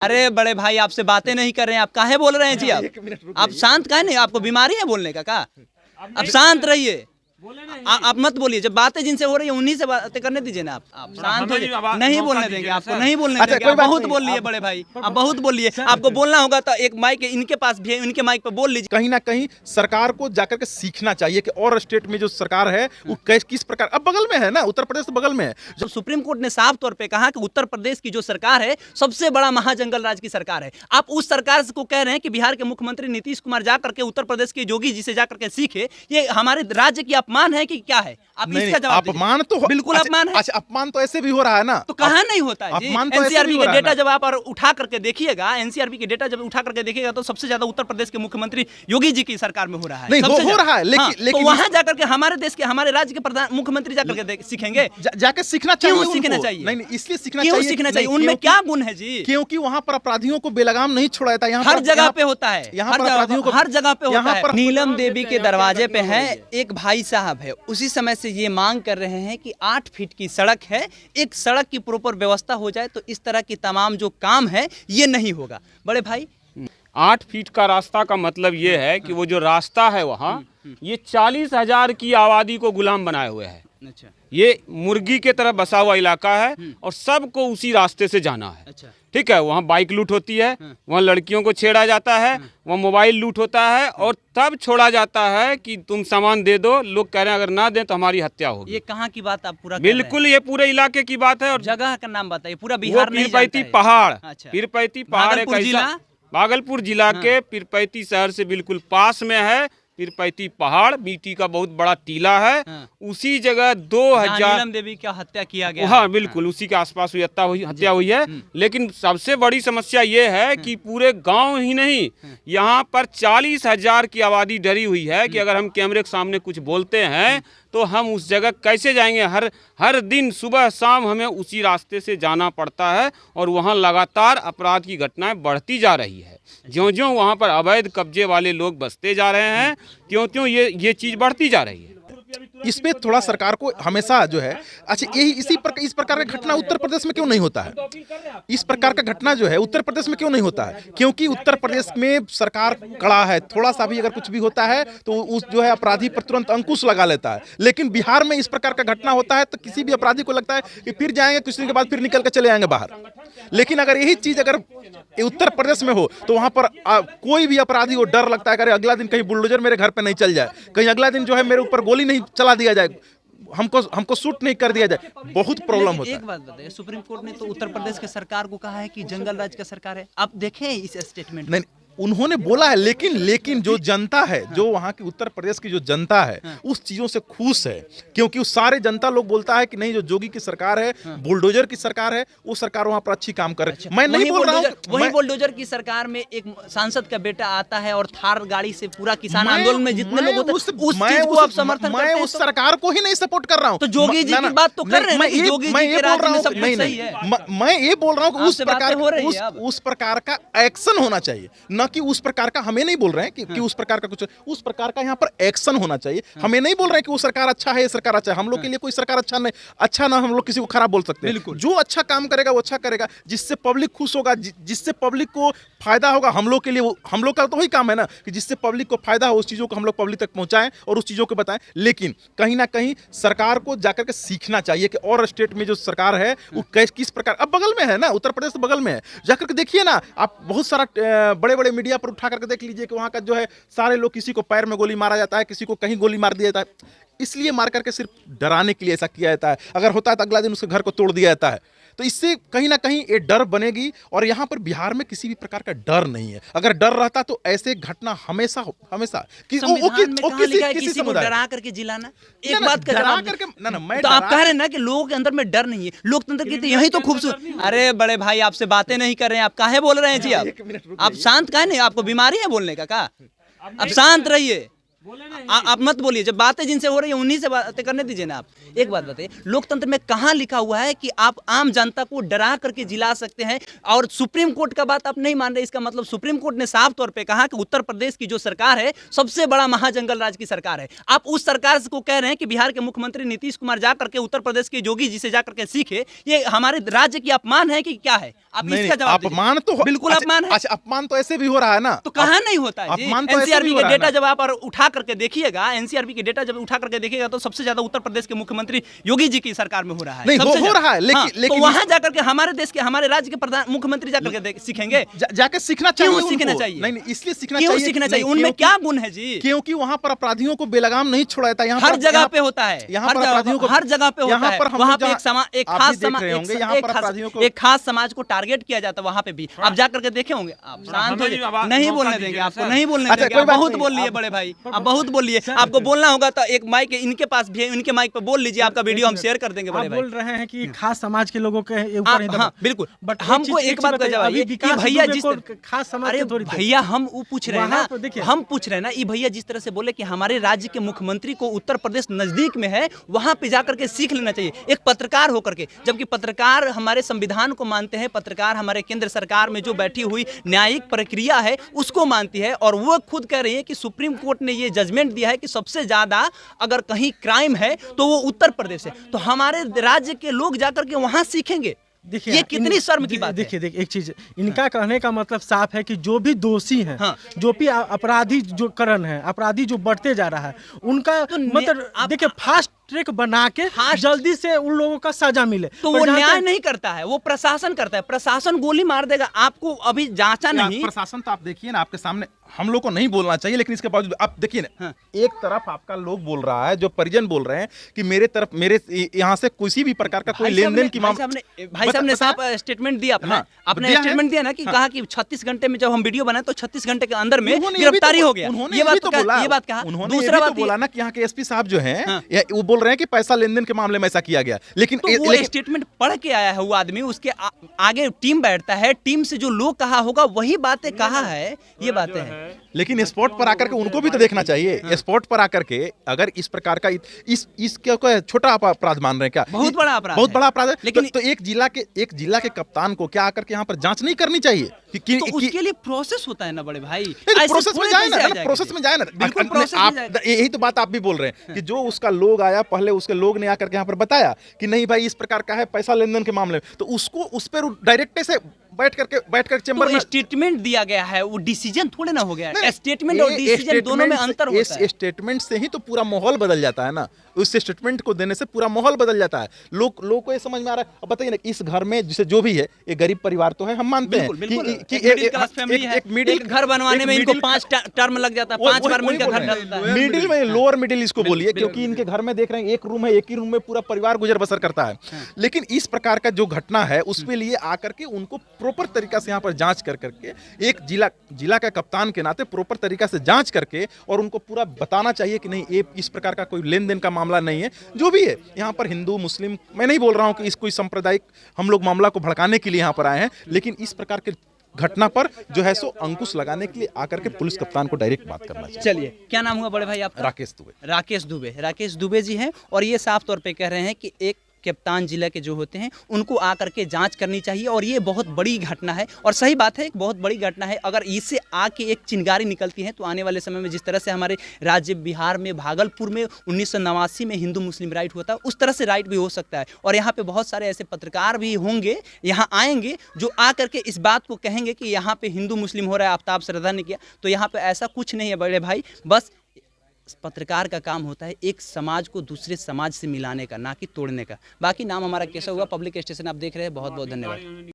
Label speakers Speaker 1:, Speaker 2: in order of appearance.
Speaker 1: अरे बड़े भाई, आपसे बातें नहीं कर रहे हैं, आप काहे बोल रहे हैं जी? आप शांत काहे नहीं? आपको बीमारी है बोलने का? आप शांत रहिए, आप मत बोलिए। जब बातें जिनसे हो रही है उन्हीं से बातें करने दीजिए ना। आप शांत हो जाइए, नहीं बोलने देंगे आपको, नहीं बोलने देंगे। आप बहुत बोल लिए बड़े भाई, आप बहुत बोल लिए। आपको बोलना होगा तो एक माइक इनके पास भी है, इनके माइक पर बोल लीजिए।
Speaker 2: कहीं ना कहीं सरकार को जाकर के सीखना चाहिए कि और स्टेट में जो सरकार है वो किस प्रकार, अब बगल में है ना, उत्तर प्रदेश तो बगल में है।
Speaker 1: जब सुप्रीम कोर्ट ने साफ तौर पे कहा कि उत्तर प्रदेश की जो सरकार है सबसे बड़ा महाजंगल राज की सरकार है, आप उस सरकार को कह रहे हैं कि बिहार के मुख्यमंत्री नीतीश कुमार जाकर के उत्तर प्रदेश के योगी जी से जाकर के सीखे, ये हमारे राज्य की अपमान है कि क्या है? आप इसका जवाब दीजिए।
Speaker 2: अपमान तो
Speaker 1: बिल्कुल अपमान है।
Speaker 2: अच्छा, अपमान तो ऐसे भी हो रहा है ना,
Speaker 1: तो कहाँ नहीं होता है जी?
Speaker 2: अपमान तो ऐसे भी
Speaker 1: एनसीआरबी
Speaker 2: हो
Speaker 1: के
Speaker 2: रहा है
Speaker 1: डेटा
Speaker 2: ना।
Speaker 1: जब आप उठा करके देखिएगा, एनसीआरबी के डेटा जब उठा करके देखिएगा तो सबसे ज्यादा उत्तर प्रदेश के मुख्यमंत्री योगी जी की सरकार में हो रहा है।
Speaker 2: नहीं,
Speaker 1: सबसे
Speaker 2: हो
Speaker 1: ज्यादा।
Speaker 2: रहा है, लेकिन
Speaker 1: हाँ,
Speaker 2: लेकिन
Speaker 1: तो वहां जाकर के हमारे देश के, हमारे राज्य के प्रधान मुख्यमंत्री जाकर के सीखेंगे।
Speaker 2: जाके सीखना चाहिए।
Speaker 1: क्यों सीखना
Speaker 2: उनको।
Speaker 1: चाहिए?
Speaker 2: नहीं, इसलिए सीखना
Speaker 1: क्यों
Speaker 2: चाहिए।
Speaker 1: सीखना चाहिए?
Speaker 2: नहीं,
Speaker 1: उनमें क्या गुण है जी?
Speaker 2: क्योंकि वहां पर अपराधियों को बेलगाम नहीं छोड़ा जाता। यहाँ
Speaker 1: हर जगह पे होता है,
Speaker 2: यहाँ पर अपराधियों को
Speaker 1: हर जगह पे होता है।
Speaker 2: पर
Speaker 1: नीलम देवी के दरवाजे पे है एक भाई साहब है, उसी समय से ये मांग कर रहे हैं कि 8 फीट की सड़क है, एक सड़क की प्रॉपर व्यवस्था हो जाए तो इस तरह की तमाम जो काम है ये नहीं होगा। बड़े भाई,
Speaker 3: 8 फीट का रास्ता का मतलब ये है कि वो जो रास्ता है वहाँ, ये 40,000 की आबादी को गुलाम बनाए हुए है।
Speaker 1: अच्छा,
Speaker 3: ये मुर्गी के तरह बसा हुआ इलाका है और सबको उसी रास्ते से जाना है।
Speaker 1: अच्छा,
Speaker 3: ठीक है, वहाँ बाइक लूट होती है, वहाँ लड़कियों को छेड़ा जाता है, वहाँ मोबाइल लूट होता है और तब छोड़ा जाता है कि तुम सामान दे दो। लोग कह रहे हैं अगर ना दें तो हमारी हत्या होगी।
Speaker 1: ये कहाँ की बात आप पूरा कर रहे हैं?
Speaker 3: बिल्कुल, ये पूरे इलाके की बात है। और
Speaker 1: जगह का नाम बताइए, पूरा
Speaker 3: वो
Speaker 1: बिहार नहीं
Speaker 3: पीरपैती
Speaker 1: जानता है।
Speaker 3: पहाड़,
Speaker 1: अच्छा।
Speaker 3: पीरपैती पहाड़ एक
Speaker 1: भागलपुर
Speaker 3: ऐसा
Speaker 1: जिला?
Speaker 3: भागलपुर जिला के पीरपैती शहर से बिल्कुल पास में है पीरपैती पहाड़, मिट्टी का बहुत बड़ा टीला है।
Speaker 1: हाँ।
Speaker 3: उसी जगह
Speaker 1: जहाँ
Speaker 3: 2000
Speaker 1: नीलम देवी की हत्या किया गया।
Speaker 3: हाँ बिल्कुल, उसी के आसपास हुई हत्या हुई है। लेकिन सबसे बड़ी समस्या ये है कि पूरे गांव ही नहीं, यहाँ पर 40,000 की आबादी डरी हुई है कि अगर हम कैमरे के सामने कुछ बोलते हैं तो हम उस जगह कैसे जाएंगे। हर दिन सुबह शाम हमें उसी रास्ते से जाना पड़ता है और वहाँ लगातार अपराध की घटनाएं बढ़ती जा रही है। ज्यों-ज्यों वहाँ पर अवैध कब्जे वाले लोग बसते जा रहे हैं, त्यों-त्यों ये चीज़ बढ़ती जा रही है।
Speaker 2: इस पे थोड़ा सरकार को हमेशा जो है, अच्छा यही इस प्रकार का घटना उत्तर प्रदेश में क्यों नहीं होता है? इस प्रकार का घटना जो है उत्तर प्रदेश में क्यों नहीं होता है? क्योंकि उत्तर प्रदेश में सरकार कड़ा है, थोड़ा सा भी अगर कुछ भी होता है तो उस जो है अपराधी पर तुरंत अंकुश लगा लेता है। लेकिन बिहार में इस प्रकार का घटना होता है तो किसी भी अपराधी को लगता है कि फिर जाएंगे, कुछ दिन के बाद फिर निकल के चले आएंगे बाहर। लेकिन अगर यही चीज अगर उत्तर प्रदेश में हो तो वहां पर कोई भी अपराधी को डर लगता है कि अगला दिन कहीं बुलडोजर मेरे घर पे नहीं चल जाए, कहीं अगला दिन जो है मेरे ऊपर गोली नहीं चला दिया जाए, हमको शूट नहीं कर दिया जाए। बहुत प्रॉब्लम होता है।
Speaker 1: एक बात बताइए, सुप्रीम कोर्ट ने तो उत्तर प्रदेश के सरकार को कहा है कि जंगल राज का सरकार है। आप देखें इस स्टेटमेंट में।
Speaker 2: नहीं, उन्होंने बोला है, लेकिन जो जनता है, जो वहाँ की उत्तर प्रदेश की जो जनता है उस चीजों से खुश है। क्योंकि उस सारे जनता लोग बोलता है कि नहीं, जो जोगी की सरकार है, बुलडोजर की सरकार है, वो सरकार वहाँ पर अच्छी काम कर रही है। मैं नहीं बोल रहा हूँ,
Speaker 1: वही बुलडोजर की सरकार में एक सांसद का बेटा आता है और थार गाड़ी से पूरा किसान आंदोलन में जितने लोग होते हैं उस चीज को आप समर्थन करते हैं।
Speaker 2: मैं उस सरकार को ही नहीं सपोर्ट कर रहा हूँ।
Speaker 1: तो जोगी जी की बात तो कर रहे हैं कि जोगी जी के राज्य में सब कुछ सही है।
Speaker 2: मैं ये बोल रहा हूँ कि
Speaker 1: उस
Speaker 2: उस प्रकार का एक्शन होना चाहिए, न कि उस प्रकार का, हमें नहीं बोल रहे हैं कि उस प्रकार का कुछ, उस प्रकार का यहाँ पर एक्शन होना चाहिए। हमें नहीं बोल रहे हैं कि वो सरकार अच्छा है, ये सरकार अच्छा है। हम लोग के लिए कोई सरकार अच्छा ना हम लोग किसी को खराब बोल सकते हैं। जो अच्छा काम करेगा वो अच्छा करेगा, जिससे पब्लिक खुश होगा, जिससे पब्लिक को फायदा होगा, हम लोग के लिए, हम लोग का तो वही काम है ना कि जिससे पब्लिक को फायदा हो उस चीजों को हम लोग पब्लिक तक पहुंचाएं और उस चीजों को बताएं। लेकिन कहीं ना कहीं सरकार को जाकर के सीखना चाहिए कि और स्टेट में जो सरकार है वो किस प्रकार, अब बगल में है ना, उत्तर प्रदेश तो बगल में है। जाकर के देखिए ना आप, बहुत सारा बड़े बड़े मीडिया पर उठा करके देख लीजिए कि वहाँ का जो है सारे लोग, किसी को पैर में गोली मारा जाता है, किसी को कहीं गोली मार दिया जाता है। इसलिए मार करके सिर्फ डराने के लिए ऐसा किया जाता है। अगर होता है तो अगला दिन उसके घर को तोड़ दिया जाता है। तो इससे कहीं ना कहीं ये डर बनेगी और यहाँ पर बिहार में किसी भी प्रकार का डर नहीं है। अगर डर रहता तो ऐसे घटना हमेशा
Speaker 1: किसी समुदाय डरा करके जिलाना, एक बात का जवाब करके ना, मैं तो आप कह रहे हैं ना कि लोगों के अंदर में डर नहीं है। लोकतंत्र की तो यही तो खूबसूरत। अरे बड़े भाई, आपसे बातें नहीं कर रहे हैं, आप काहे बोल रहे हैं जी? आप शांत काहे नहीं? आपको बीमारी है बोलने का? आप शांत रहिए, आप मत बोलिए, जब बातें जिनसे हो रही है उन्हीं से बातें करने दीजिए ना। आप एक बात बताइए, लोकतंत्र में कहाँ लिखा हुआ है कि आप आम जनता को डरा करके जिला सकते हैं? और सुप्रीम कोर्ट का बात आप नहीं मान रहे, इसका मतलब सुप्रीम कोर्ट ने साफ तौर पे कहा कि उत्तर प्रदेश की जो सरकार है सबसे बड़ा महाजंगल राज की सरकार है। आप उस सरकार को कह रहे हैं कि बिहार के मुख्यमंत्री नीतीश कुमार जाकर के उत्तर प्रदेश के योगी जी से जाकर के सीखे, ये हमारे राज्य की अपमान है कि क्या है? आप इसका जवाब दीजिए।
Speaker 2: अपमान तो
Speaker 1: बिल्कुल अपमान है।
Speaker 2: अच्छा, अपमान तो ऐसे भी हो रहा है ना,
Speaker 1: तो कहाँ नहीं होता है जी?
Speaker 2: अपमान तो ऐसे भी
Speaker 1: एनसीआरबी
Speaker 2: हो
Speaker 1: के
Speaker 2: रहा है
Speaker 1: डेटा
Speaker 2: ना।
Speaker 1: जब आप उठा करके देखिएगा, एनसीआरबी के डेटा जब उठा करके देखिएगा तो सबसे ज्यादा उत्तर प्रदेश के मुख्यमंत्री योगी जी की सरकार में हो रहा है।
Speaker 2: नहीं,
Speaker 1: सबसे
Speaker 2: हो
Speaker 1: ज्यादा।
Speaker 2: रहा है, लेकिन-
Speaker 1: हाँ,
Speaker 2: लेकिन
Speaker 1: तो वहां जाकर के हमारे देश के, हमारे राज्य के प्रधान मुख्यमंत्री जाकर के सीखेंगे।
Speaker 2: जाके सीखना चाहिए।
Speaker 1: क्यों सीखना
Speaker 2: उनको।
Speaker 1: चाहिए?
Speaker 2: नहीं, इसलिए सीखना
Speaker 1: क्यों
Speaker 2: चाहिए।
Speaker 1: सीखना चाहिए?
Speaker 2: नहीं,
Speaker 1: उनमें
Speaker 2: क्योंकि-
Speaker 1: क्या गुण है जी?
Speaker 2: क्योंकि वहाँ पर अपराधियों को बेलगाम नहीं छोड़ा जाता। यहाँ
Speaker 1: हर
Speaker 2: पर-
Speaker 1: जगह
Speaker 2: यहाँ-
Speaker 1: पे होता है,
Speaker 2: यहाँ
Speaker 1: हर
Speaker 2: पर
Speaker 1: जगह
Speaker 2: अपराधियों को
Speaker 1: हर जगह पे होता
Speaker 2: यहाँ
Speaker 1: है।
Speaker 2: पर हम
Speaker 1: वहाँ
Speaker 2: लोग
Speaker 1: पे एक
Speaker 2: जहाँ-
Speaker 1: एक
Speaker 2: आप
Speaker 1: खास
Speaker 2: भी देख रहे होंगे, यहाँ पर अपराधियों को
Speaker 1: एक खास समाज को टारगेट किया जाता है। वहाँ पे भी आप जाकर के देखे होंगे। आप शांत हो जाइए, नहीं बोलने देंगे आपको, नहीं बोलने
Speaker 2: अच्छा,
Speaker 1: देंगे।
Speaker 2: कोई
Speaker 1: आप
Speaker 2: बात
Speaker 1: बहुत
Speaker 2: नहीं,
Speaker 1: बोल लिए बड़े भाई, आप बहुत बोल लिए। आपको बोलना होगा तो एक माइक इनके पास भी है, इनके माइक पे बोल लीजिए, आपका वीडियो हम शेयर कर देंगे बड़े
Speaker 4: आप
Speaker 1: भाई।
Speaker 4: बोल रहे हैं कि खास समाज के लोगों के ऊपर ही
Speaker 1: आप,
Speaker 4: दबाव।
Speaker 1: हाँ बिल्कुल,
Speaker 4: बट
Speaker 1: हमको एक बात का जवाब ये कि भैया जिस
Speaker 4: खास समाज
Speaker 1: अरे
Speaker 4: के थोड़ी
Speaker 1: भैया हम वो पूछ रहे हैं
Speaker 4: वहाँ
Speaker 1: ना,
Speaker 4: पर देखिए।
Speaker 1: हम पूछ रहे हैं ना, ये भैया जिस तरह से बोले कि हमारे राज्य के मुख्यमंत्री को उत्तर प्रदेश नजदीक में है, वहां पे जाकर के सीख लेना चाहिए एक पत्रकार होकर के। जबकि पत्रकार हमारे संविधान को मानते हैं, पत्रकार हमारे केंद्र सरकार में जो बैठी हुई न्यायिक प्रक्रिया है उसको मानती है, और वो खुद कह रही है कि सुप्रीम कोर्ट ने ये जजमेंट दिया है कि सबसे ज्यादा अगर कहीं क्राइम है तो वो उत्तर प्रदेश है। तो हमारे राज्य के लोग जाकर के वहां सीखेंगे।
Speaker 4: देखिए
Speaker 1: ये कितनी शर्म की बात है।
Speaker 4: देखिए एक चीज, इनका कहने का मतलब साफ है कि जो भी दोषी हैं,
Speaker 1: हाँ।
Speaker 4: जो भी अपराधी जो करण है, अपराधी जो बढ़ते जा रहा है, उनका
Speaker 1: तो
Speaker 4: मतलब देखिए फास्ट ट्रैक बना के जल्दी से उन लोगों का सजा मिले।
Speaker 1: तो वो न्याय नहीं करता है, वो प्रशासन करता है। प्रशासन गोली मार देगा आपको, अभी जांचा नहीं।
Speaker 2: प्रशासन तो आप देखिए ना, आपके सामने हम लोग को नहीं बोलना चाहिए, लेकिन इसके बावजूद आप देखिए ना,
Speaker 1: हाँ।
Speaker 2: एक तरफ आपका लोग बोल रहा है, जो परिजन बोल रहे हैं कि मेरे यहाँ से किसी भी प्रकार का कोई लेन देन की
Speaker 1: भाई साहब ने साफ स्टेटमेंट दिया अपना।
Speaker 2: हाँ,
Speaker 1: आपने
Speaker 2: दिया है।
Speaker 1: स्टेटमेंट दिया ना कि कहा कि 36 घंटे में जब हम वीडियो बनाए तो 36 घंटे के अंदर में
Speaker 2: उन्होंने ये भी
Speaker 1: गिरफ्तारी
Speaker 2: तो-
Speaker 1: हो गया।
Speaker 2: उन्होंने
Speaker 1: ये
Speaker 2: भी तो बोला,
Speaker 1: बात कहा।
Speaker 2: उन्होंने
Speaker 1: दूसरा
Speaker 2: ये भी
Speaker 1: बात
Speaker 2: तो बोला ना कि यहाँ के एसपी साहब जो हैं,
Speaker 1: हाँ।
Speaker 2: वो बोल रहे हैं कि पैसा लेन देन के मामले में ऐसा किया गया, लेकिन
Speaker 1: तो वो स्टेटमेंट पढ़ के आया है वो आदमी, उसके आगे टीम बैठता है, टीम से जो लोग कहा होगा वही बातें कहा है, ये बातें हैं।
Speaker 2: लेकिन स्पॉट पर आकर के उनको भी तो देखना चाहिए। स्पॉट पर आकर के अगर इस प्रकार का इस क्या छोटा अपराध मान रहे हैं क्या?
Speaker 1: बहुत बड़ा अपराध
Speaker 2: बहुत
Speaker 1: है।
Speaker 2: बड़ा अपराध है।
Speaker 1: लेकिन
Speaker 2: तो एक जिला के कप्तान को क्या आकर के यहाँ पर जांच नहीं करनी चाहिए?
Speaker 1: तो उसके लिए प्रोसेस होता है ना बड़े भाई।
Speaker 2: प्रोसेस में जाए ना, प्रोसेस में जाए ना।
Speaker 1: बिल्कुल प्रोसेस में जाए।
Speaker 2: यही तो बात आप भी बोल रहे हैं कि जो उसका लोग आया, पहले उसके लोग ने आकर के यहाँ पर बताया कि नहीं भाई इस प्रकार का है पैसा लेन देन के मामले में, तो उसको उस पर डायरेक्ट से बैठ कर चेंबर में
Speaker 1: स्टेटमेंट दिया गया है, वो डिसीजन थोड़े ना हो गया। स्टेटमेंट और डिसीजन दोनों में अंतर होता है।
Speaker 2: स्टेटमेंट से ही तो पूरा माहौल बदल जाता है ना, उस स्टेटमेंट को देने से पूरा माहौल बदल जाता है। लोग को ये समझ में आ रहा है। अब बताइए ना, इस घर में जिसे जो भी है, ये गरीब परिवार तो है, हम मानते हैं
Speaker 1: कि मिडिल क्लास फैमिली है, एक घर बनवाने में इनको 5 टर्म लग जाता है, 5 बार में इनका घर ढलता है।
Speaker 2: मिडिल में, लोअर मिडिल इसको बोलिए, क्योंकि इनके घर में देख रहे हैं एक रूम है, एक ही रूम में पूरा परिवार गुजर बसर करता है। लेकिन इस प्रकार का जो घटना है उसके लिए आकर के उनको प्रॉपर तरीका से यहाँ पर जांच कर करके, एक जिला का कप्तान के नाते प्रॉपर तरीका से जांच करके, और उनको पूरा बताना चाहिए कि नहीं ये इस प्रकार का कोई लेन देन का मामला नहीं है। जो भी है यहाँ पर हिंदू मुस्लिम, मैं नहीं बोल रहा हूँ कि इस कोई सांप्रदायिक हम लोग मामला को भड़काने के लिए यहाँ पर आए हैं, लेकिन इस प्रकार के घटना पर जो है सो अंकुश लगाने के लिए आकर के पुलिस कप्तान को डायरेक्ट बात करना चाहिए।
Speaker 1: चलिए, क्या नाम हुआ बड़े भाई आपका? राकेश दुबे जी हैं, और ये साफ तौर पे कह रहे हैं कि एक कप्तान जिला के जो होते हैं उनको आकर के जांच करनी चाहिए, और ये बहुत बड़ी घटना है। और सही बात है, एक बहुत बड़ी घटना है। अगर इससे आके एक चिंगारी निकलती है तो आने वाले समय में जिस तरह से हमारे राज्य बिहार में, भागलपुर में 1989 में हिंदू मुस्लिम राइट होता है, उस तरह से राइट भी हो सकता है। और यहाँ पे बहुत सारे ऐसे पत्रकार भी होंगे, यहाँ आएंगे, जो आकर के इस बात को कहेंगे कि यहाँ पे हिंदू मुस्लिम हो रहा है, आफ्ताब श्रद्धा ने किया। तो यहाँ पे ऐसा कुछ नहीं है बड़े भाई। बस पत्रकार का काम होता है एक समाज को दूसरे समाज से मिलाने का, ना कि तोड़ने का। बाकी नाम हमारा कैसा हुआ, पब्लिक स्टेशन आप देख रहे हैं। बहुत बहुत धन्यवाद।